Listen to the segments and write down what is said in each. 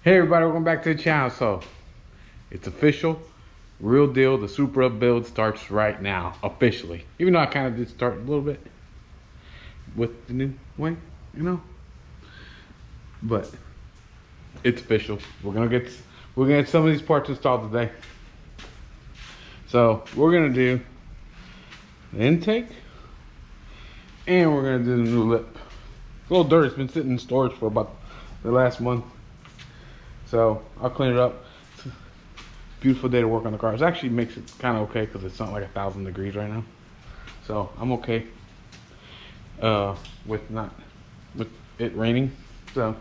Hey everybody, welcome back to the channel. So it's official, real deal. The Supra build starts right now, officially. Even though I kind of did start a little bit with the new wing, you know. But it's official. We're gonna get some of these parts installed today. So we're gonna do the intake, and we're gonna do the new lip. It's a little dirty. It's been sitting in storage for about the last month. So I'll clean it up. It's a beautiful day to work on the car. It actually makes it kind of okay because it's not like 1,000 degrees right now. So I'm okay with it raining. So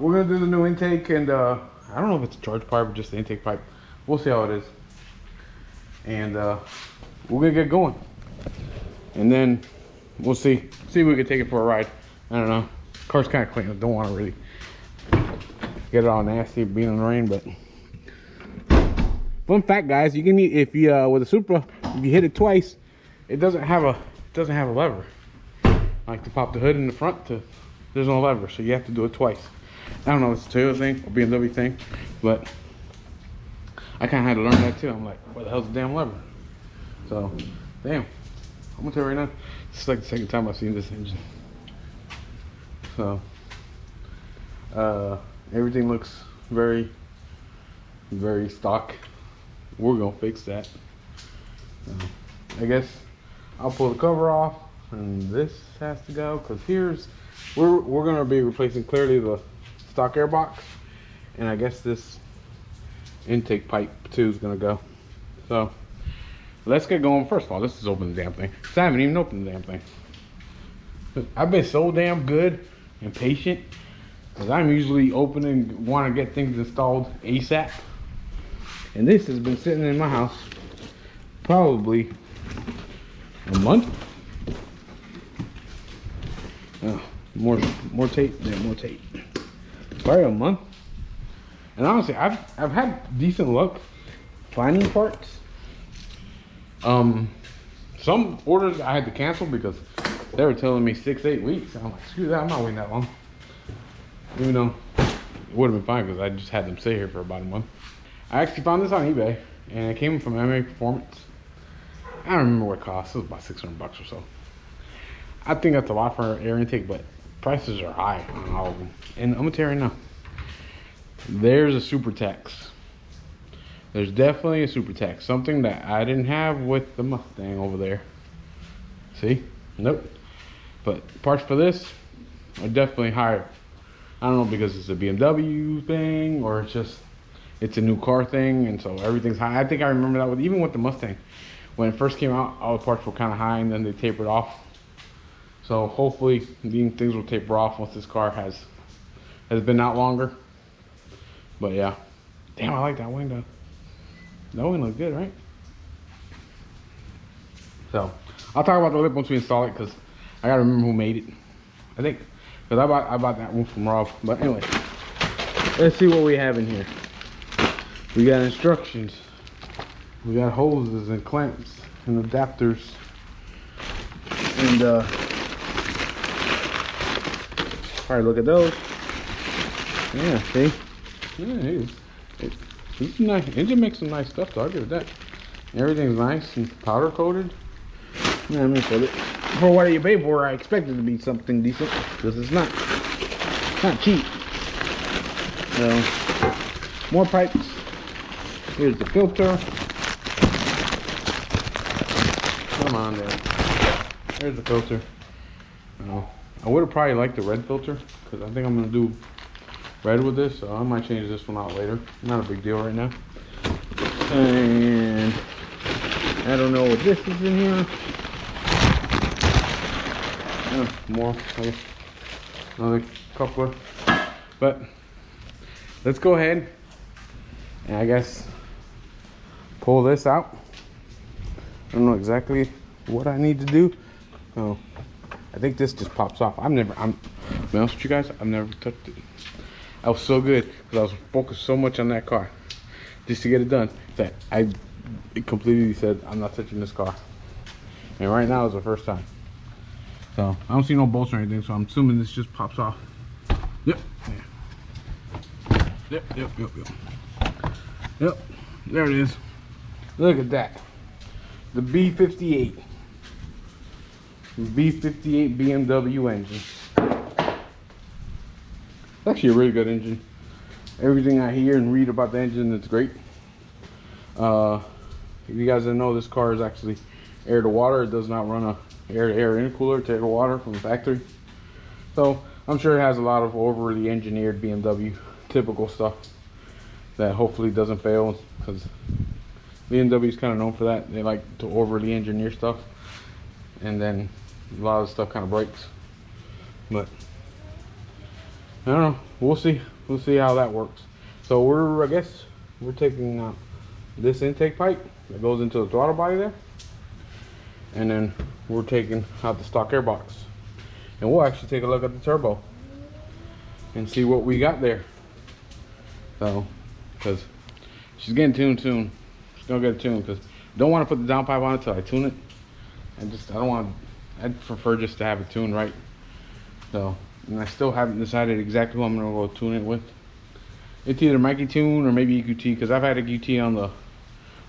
we're gonna do the new intake, and I don't know if it's a charge pipe or just the intake pipe. We'll see how it is. And we're gonna get going. And then we'll see if we can take it for a ride. I don't know. Car's kind of clean. I don't want to really get it all nasty being in the rain, but fun fact, guys, you can eat if you with a Supra, if you hit it twice, it doesn't have a lever. Like to pop the hood in the front, there's no lever, so you have to do it twice. I don't know if it's a Toyota thing or BMW thing, but I kind of had to learn that too. I'm like, where the hell's the damn lever? So, damn, I'm gonna tell you right now, this is like the second time I've seen this engine. So, everything looks very, very stock. We're gonna fix that. I guess I'll pull the cover off, and this has to go because we're gonna be replacing clearly the stock air box, and I guess this intake pipe too is gonna go. So let's get going. First of all, let's just open the damn thing. So I haven't even opened the damn thing. I've been so damn good and patient, because I'm usually opening, want to get things installed ASAP. And this has been sitting in my house probably a month. Oh, more tape, yeah, more tape. Probably a month. And honestly, I've had decent luck finding parts. Some orders I had to cancel because they were telling me 6-8 weeks. I'm like, screw that, I'm not waiting that long. Even though it would have been fine because I just had them stay here for about a month. I actually found this on eBay, and it came from MMA Performance. I don't remember what it cost. It was about 600 bucks or so. I think that's a lot for an air intake, but prices are high on all of them. And I'm gonna tell you right now, there's a Super Tex. There's definitely a Super Tex. Something that I didn't have with the Mustang over there. See? Nope. But parts for this are definitely higher. I don't know because it's a BMW thing or it's a new car thing, and so everything's high. I think I remember that even with the Mustang. When it first came out, all the parts were kind of high, and then they tapered off. So hopefully things will taper off once this car has been out longer. But yeah, damn, I like that wing though. That wing looks good, right? So I'll talk about the lip once we install it, because I gotta remember who made it. I think because I bought that one from Rob. But anyway, let's see what we have in here. We got instructions. We got hoses and clamps and adapters. And all right, look at those. Yeah, see? Yeah, it's nice. Engine makes some nice stuff, though. I'll give it that. Everything's nice and powder coated. Yeah, I mean, for what you pay for, I expect it to be something decent, because it's not cheap. So, more pipes. Here's the filter. Come on there. There's the filter. I would have probably liked the red filter, because I think I'm going to do red with this, so I might change this one out later. Not a big deal right now. And I don't know what this is in here. More, I guess, another coupler. But let's go ahead and I guess pull this out. I don't know exactly what I need to do. Oh, I think this just pops off. I'm to be honest with you guys, I've never touched it. I was so good because I was focused so much on that car just to get it done that I completely said I'm not touching this car. And right now is the first time. So I don't see no bolts or anything, so I'm assuming this just pops off. Yep. Yeah. Yep. Yep, there it is. Look at that. The B58. B58 BMW engine. It's actually a really good engine. Everything I hear and read about the engine, it's great. If you guys didn't know, this car is actually air to water. It does not run a air to air intercooler to air to water from the factory. So I'm sure it has a lot of overly engineered BMW typical stuff that hopefully doesn't fail, because BMW is kind of known for that. They like to overly engineer stuff, and then a lot of stuff kind of breaks. But I don't know. We'll see how that works. So I guess we're taking this intake pipe that goes into the throttle body there, and then we're taking out the stock air box, and we'll actually take a look at the turbo and see what we got there. So, because she's getting tuned soon. She's gonna get tuned, because I don't want to put the downpipe on it till I tune it. I don't want to. I'd prefer just to have it tuned right. So, and I still haven't decided exactly what I'm gonna go tune it with. It's either Mikey Tune or maybe EQT, because I've had a QT on the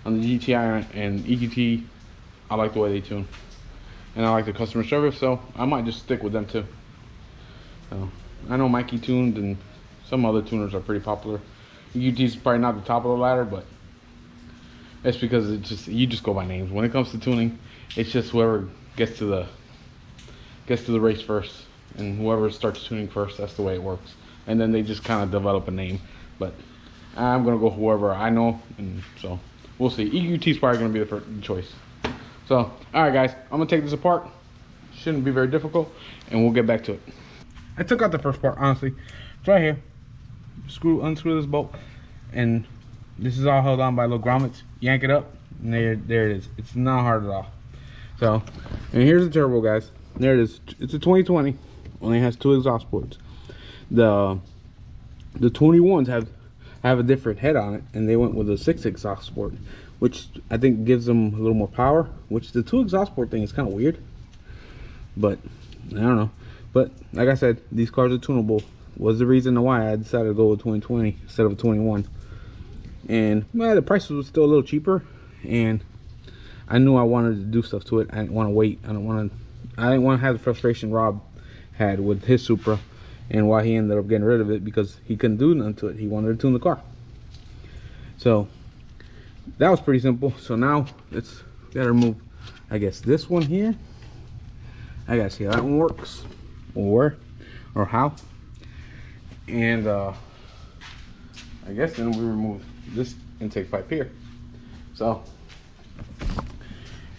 GTI, and EQT, I like the way they tune, and I like the customer service, so I might just stick with them too. So I know Mikey Tuned and some other tuners are pretty popular. EQT is probably not the top of the ladder, but it's because you just go by names. When it comes to tuning, it's just whoever gets to the race first, and whoever starts tuning first, that's the way it works. And then they just kind of develop a name. But I'm gonna go whoever I know, and so we'll see. EQT is probably gonna be the first choice. So, all right, guys, I'm gonna take this apart. Shouldn't be very difficult, and we'll get back to it. I took out the first part, honestly. It's right here. Unscrew this bolt, and this is all held on by little grommets. Yank it up, and there it is. It's not hard at all. So, and here's the turbo, guys. There it is. It's a 2020. Only has 2 exhaust ports. The 21s have a different head on it, and they went with a 6 exhaust port, which I think gives them a little more power. Which the 2 exhaust port thing is kind of weird, but I don't know. But like I said, these cars are tunable. Was the reason why I decided to go with 2020 instead of a 21. And well, the price was still a little cheaper, and I knew I wanted to do stuff to it. I didn't want to wait. I didn't want to have the frustration Rob had with his Supra, and why he ended up getting rid of it, because he couldn't do nothing to it. He wanted to tune the car. So that was pretty simple. So now let's gotta remove, I guess, this one here. I gotta see how that one works, or how. And I guess then we remove this intake pipe here. So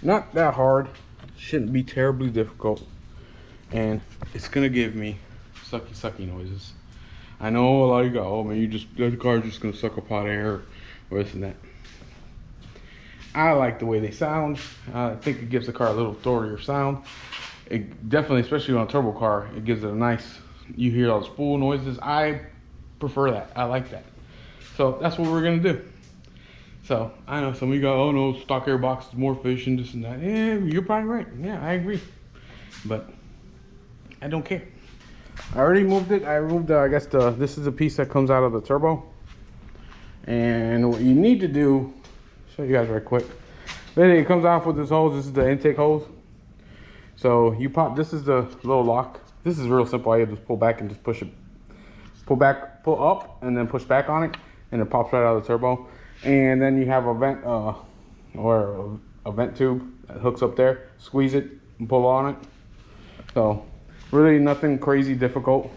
not that hard, shouldn't be terribly difficult, and it's gonna give me sucky noises. I know a lot of you go, oh man, the car's just gonna suck up hot air or this and that. I like the way they sound. I think it gives the car a little throatier sound. It definitely, especially on a turbo car, it gives it a nice, you hear all the spool noises. I prefer that. I like that. So that's what we're gonna do. So I know some of you go, oh no, stock air box is more efficient, this and that. Yeah, you're probably right. Yeah, I agree. But I don't care. I already moved it. I removed, I guess, this is a piece that comes out of the turbo. And what you need to do, show you guys right quick. Then it comes off with this hose. This is the intake hose. So you pop, this is the little lock. This is real simple. All you just pull back and just push it. Pull up, and then push back on it, and it pops right out of the turbo. And then you have a vent, or a vent tube that hooks up there. Squeeze it and pull on it. So really nothing crazy difficult.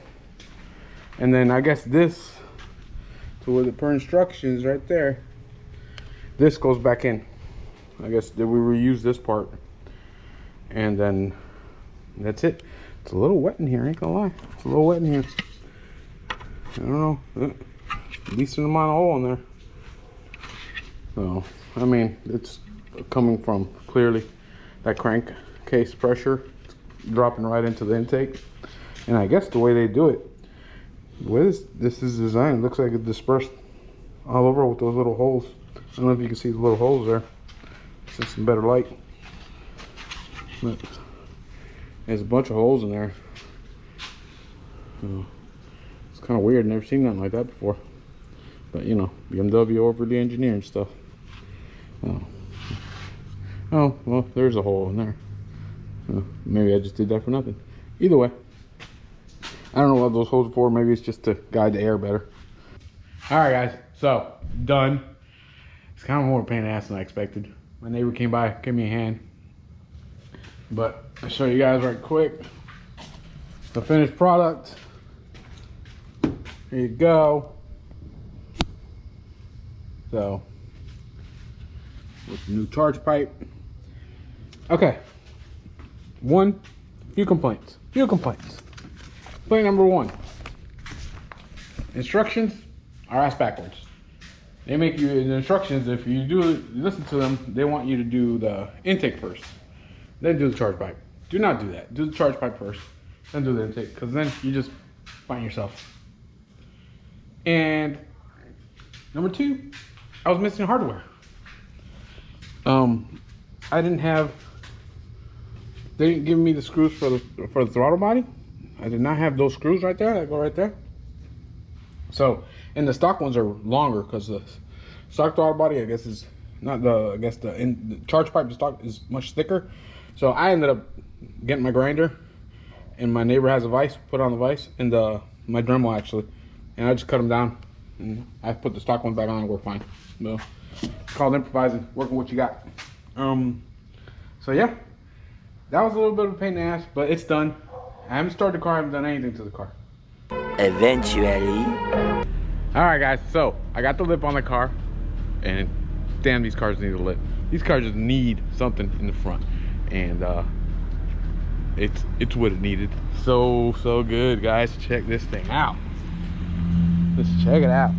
And then I guess this, to where the per instructions right there, this goes back in. I guess that we reuse this part, and then that's it. It's a little wet in here, I ain't gonna lie. It's a little wet in here. I don't know, decent amount of oil in there. So I mean, it's coming from clearly that crankcase pressure dropping right into the intake. And I guess the way they do it, the way this is designed, it looks like it dispersed all over with those little holes. I don't know if you can see the little holes there. It's some better light, but there's a bunch of holes in there. So it's kind of weird. Never seen nothing like that before. But you know, BMW overly engineering stuff. Oh, well, there's a hole in there. Maybe I just did that for nothing. Either way, I don't know what those holes are for. Maybe it's just to guide the air better. All right, guys, so done. It's kind of more pain in the ass than I expected. My neighbor came by, gave me a hand. But I'll show you guys right quick the finished product. Here you go. So, with the new charge pipe. Okay. Few complaints. Complaint number one. Instructions are ass backwards. They make you, the instructions, if you do listen to them, they want you to do the intake first, then do the charge pipe. Do not do that. Do the charge pipe first, then do the intake, because then you just find yourself. And number two, I was missing hardware. They didn't give me the screws for the throttle body. I did not have those screws right there that go right there. So, and the stock ones are longer because the stock throttle body, I guess, is not the, the charge pipe, the stock is much thicker. So I ended up getting my grinder, and my neighbor has a vise, put on the vise, and my Dremel actually, and I just cut them down, and I put the stock ones back on and work fine. So, it's called improvising, working what you got. So yeah, that was a little bit of a pain in the ass, but it's done. I haven't started the car, I haven't done anything to the car. Eventually. All right, guys, so I got the lip on the car, and damn, these cars need a lip. These cars just need something in the front, and it's what it needed. So good, guys. Check this thing out. Let's check it out.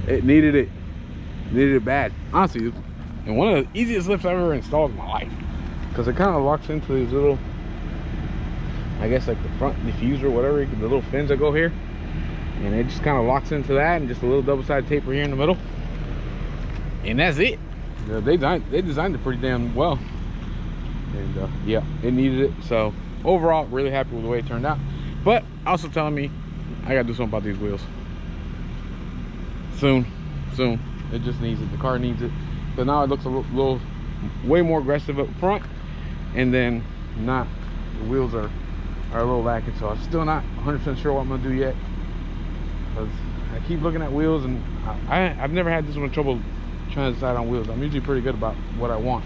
It needed it. Needed it bad, honestly. And one of the easiest lips I've ever installed in my life, because it kind of locks into these little, I guess, like the front diffuser, whatever, the little fins that go here, and it just kind of locks into that, and just a little double-sided taper here in the middle, and that's it. They designed it pretty damn well, and yeah, it needed it. So overall, really happy with the way it turned out, but also telling me I gotta do something about these wheels soon. It just needs it. The car needs it. So now it looks a little way more aggressive up front, and then the wheels are a little lacking. So I'm still not 100% sure what I'm gonna do yet, because I keep looking at wheels, and I've never had this much trouble trying to decide on wheels. I'm usually pretty good about what I want,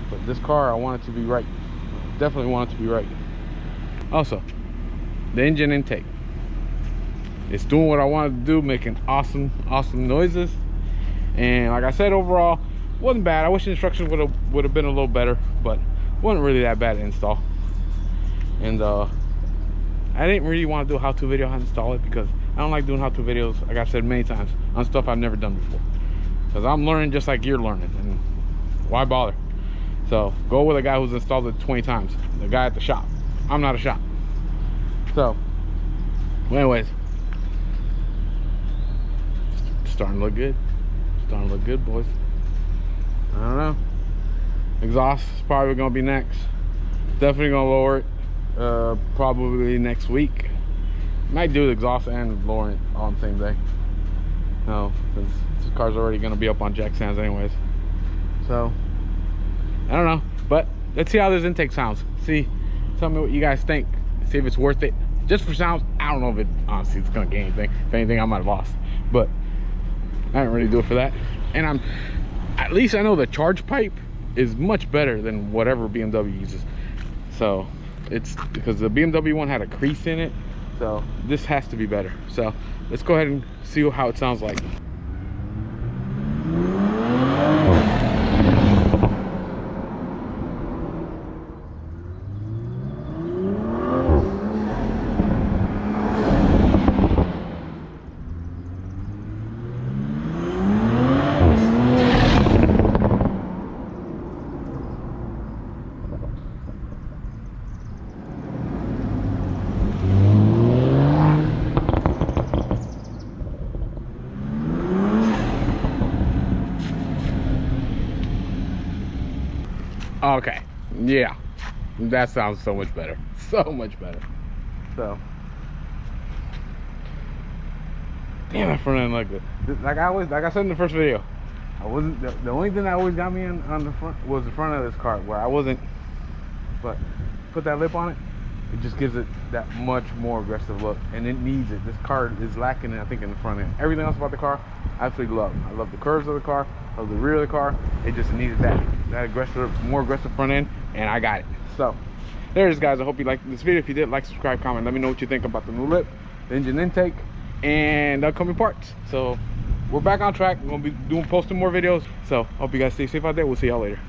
but this car, I want it to be right. Definitely want it to be right. Also, the engine intake, it's doing what I wanted to do, making awesome noises. And like I said, overall wasn't bad. I wish the instructions would have been a little better, but wasn't really that bad to install. And I didn't really want to do a how-to video how to install it, because I don't like doing how-to videos, like I've said many times, on stuff I've never done before, because I'm learning just like you're learning, and why bother? So go with a guy who's installed it 20 times, the guy at the shop. I'm not a shop. So anyways, starting to look good. Starting to look good, boys. I don't know. Exhaust is probably gonna be next. Definitely gonna lower it probably next week. Might do the exhaust and lower it all on the same day. No, since this car's already gonna be up on jack stands anyways. So I don't know, but let's see how this intake sounds. Tell me what you guys think. See if it's worth it. Just for sounds, I don't know if it honestly it's gonna gain anything. If anything, I might have lost, but I didn't really do it for that. And at least I know the charge pipe is much better than whatever BMW uses. So it's because the BMW one had a crease in it, so this has to be better. So let's go ahead and see how it sounds like. Okay, yeah, that sounds so much better, so much better. So damn, that front end looked good. Like I said in the first video, I wasn't the only thing that always got me on the front was the front of this car, where I wasn't, but put that lip on it, it just gives it that much more aggressive look, and it needs it. This car is lacking it, I think, in the front end. Everything else about the car, I absolutely love. I love the curves of the car, I love the rear of the car. It just needed that aggressive, more aggressive front end, and I got it. So there it is, guys. I hope you liked this video. If you did, like, subscribe, comment, let me know what you think about the new lip, the engine intake, and upcoming parts. So we're back on track. We're gonna be posting more videos, so hope you guys stay safe out there. We'll see y'all later.